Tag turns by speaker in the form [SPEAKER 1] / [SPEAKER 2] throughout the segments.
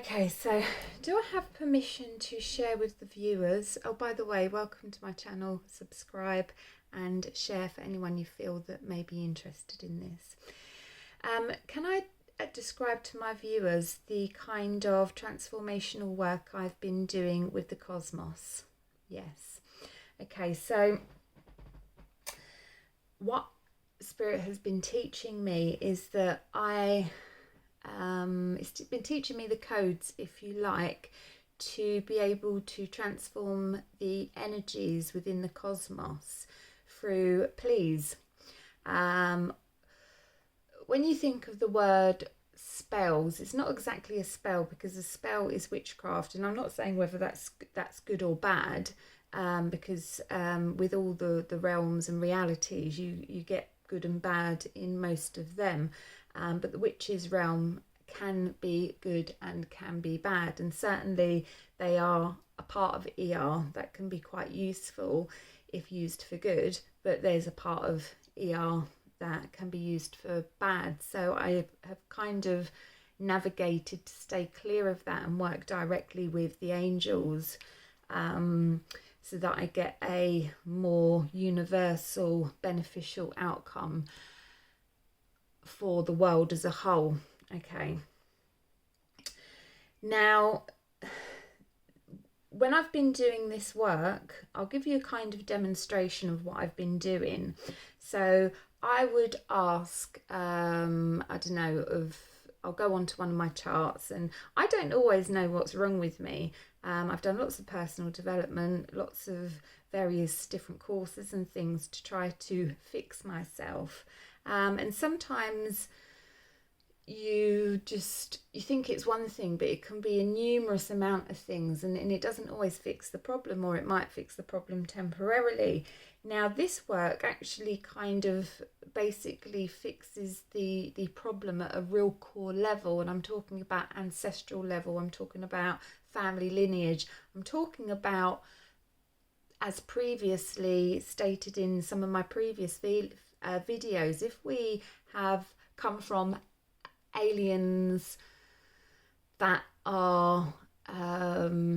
[SPEAKER 1] Okay, so do I have permission to share with the viewers? Oh, by the way, welcome to my channel. Subscribe and share for anyone you feel that may be interested in this. Can I describe to my viewers the kind of transformational work I've been doing with the cosmos? Yes. Okay, so what Spirit has been teaching me is that it's been teaching me the codes, if you like, to be able to transform the energies within the cosmos through pleas. When you think of the word spells, it's not exactly a spell, because a spell is witchcraft, and I'm not saying whether that's good or bad, because with all the realms and realities, you get good and bad in most of them. But the witch's realm can be good and can be bad, and certainly they are a part of ER that can be quite useful if used for good, but there's a part of ER that can be used for bad. So I have kind of navigated to stay clear of that and work directly with the angels, so that I get a more universal beneficial outcome for the world as a whole. Okay, now when I've been doing this work, I'll give you a kind of demonstration of what I've been doing. So I would ask, I don't know, I'll go on to one of my charts, and I don't always know what's wrong with me. I've done lots of personal development, lots of various different courses and things to try to fix myself. And sometimes you think it's one thing, but it can be a numerous amount of things, and it doesn't always fix the problem, or it might fix the problem temporarily. Now this work actually kind of basically fixes the problem at a real core level, and I'm talking about ancestral level, I'm talking about family lineage, I'm talking about, as previously stated in some of my previous videos, if we have come from aliens that are of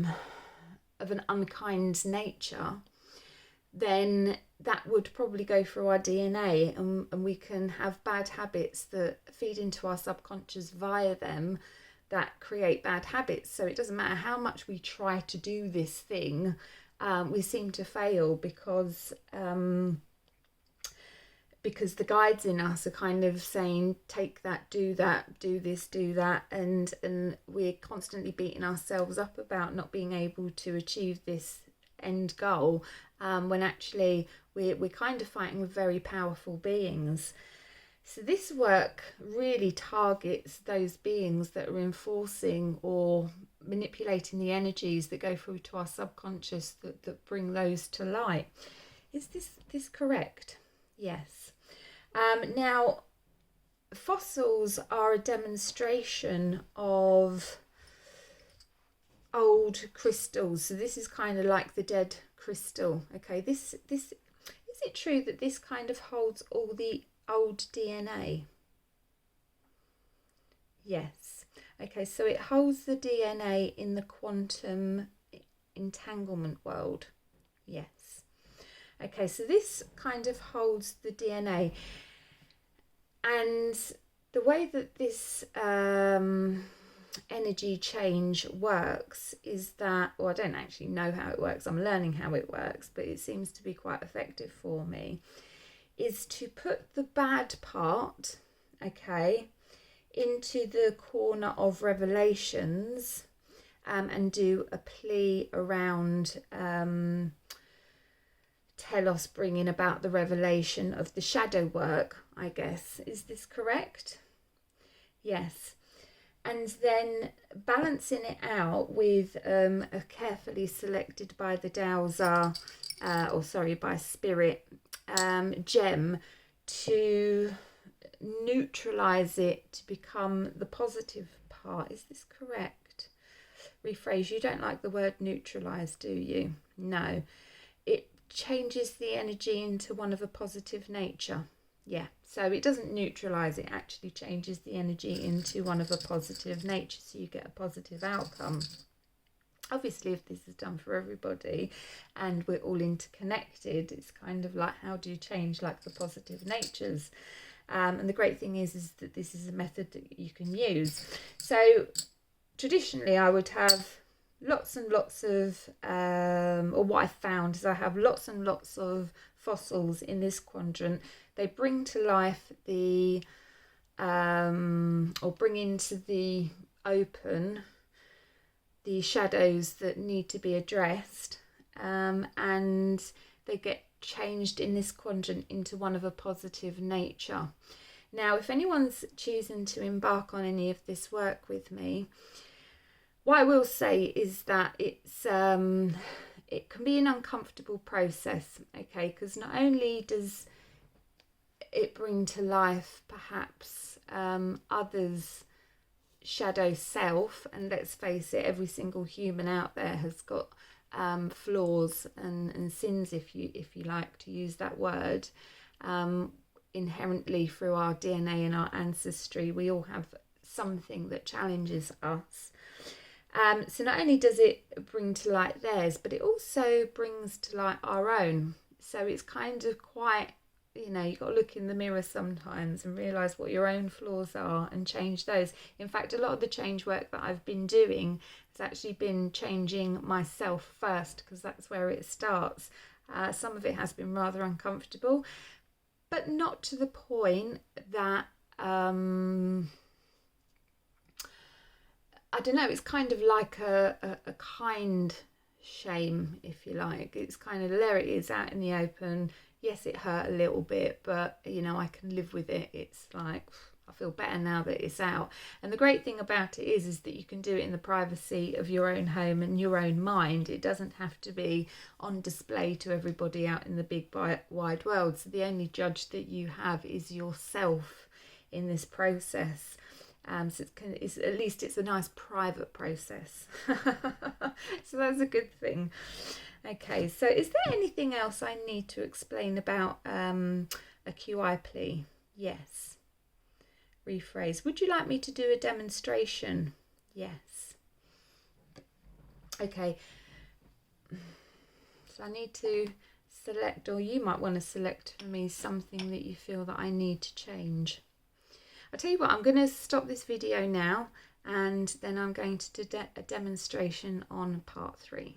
[SPEAKER 1] an unkind nature, then that would probably go through our DNA, and we can have bad habits that feed into our subconscious via them that create bad habits. So it doesn't matter how much we try to do this thing, we seem to fail because the guides in us are kind of saying, take that, do this, do that, and we're constantly beating ourselves up about not being able to achieve this end goal, when actually we're kind of fighting with very powerful beings. So this work really targets those beings that are enforcing or manipulating the energies that go through to our subconscious that bring those to light. Is this correct? Yes. Now, fossils are a demonstration of old crystals. So this is kind of like the dead crystal. Okay, this is it true that this kind of holds all the old DNA? Yes. Okay, so it holds the DNA in the quantum entanglement world. Yes. Okay, so this kind of holds the DNA, and the way that this energy change works is that, well, I don't actually know how it works, I'm learning how it works, but it seems to be quite effective for me, is to put the bad part, okay, into the corner of revelations, and do a plea around telos bringing about the revelation of the shadow work, I guess. Is this correct? Yes. And then balancing it out with a carefully selected by the Dowser, by Spirit, gem to neutralize it to become the positive part. Is this correct? Rephrase, you don't like the word neutralize, do you? No. It changes the energy into one of a positive nature. Yeah, so it doesn't neutralize, it actually changes the energy into one of a positive nature, so you get a positive outcome. Obviously, if this is done for everybody and we're all interconnected, it's kind of like, how do you change like the positive natures? And the great thing is that this is a method that you can use. So traditionally I would have lots and lots of, or what I found is I have lots and lots of fossils in this quadrant. They bring to life the, or bring into the open the shadows that need to be addressed, and they get changed in this quadrant into one of a positive nature. Now, if anyone's choosing to embark on any of this work with me, what I will say is that it's it can be an uncomfortable process, okay, because not only does it bring to life perhaps others' shadow self, and let's face it, every single human out there has got flaws and sins, if you like to use that word, inherently through our DNA and our ancestry. We all have something that challenges us. So not only does it bring to light theirs, but it also brings to light our own. So it's kind of quite, you know, you've got to look in the mirror sometimes and realise what your own flaws are and change those. In fact, a lot of the change work that I've been doing has actually been changing myself first, because that's where it starts. Some of it has been rather uncomfortable, but not to the point that, I don't know, it's kind of like a kind shame, if you like. It's kind of, there it is out in the open. Yes, it hurt a little bit, but, you know, I can live with it. It's like, I feel better now that it's out. And the great thing about it is that you can do it in the privacy of your own home and your own mind. It doesn't have to be on display to everybody out in the big wide world. So the only judge that you have is yourself in this process. So it's at least it's a nice private process. So that's a good thing. Okay, so is there anything else I need to explain about a QI plea? Yes. Rephrase. Would you like me to do a demonstration? Yes. Okay. So I need to select, or you might want to select for me something that you feel that I need to change. I'll tell you what, I'm going to stop this video now, and then I'm going to do a demonstration on part 3.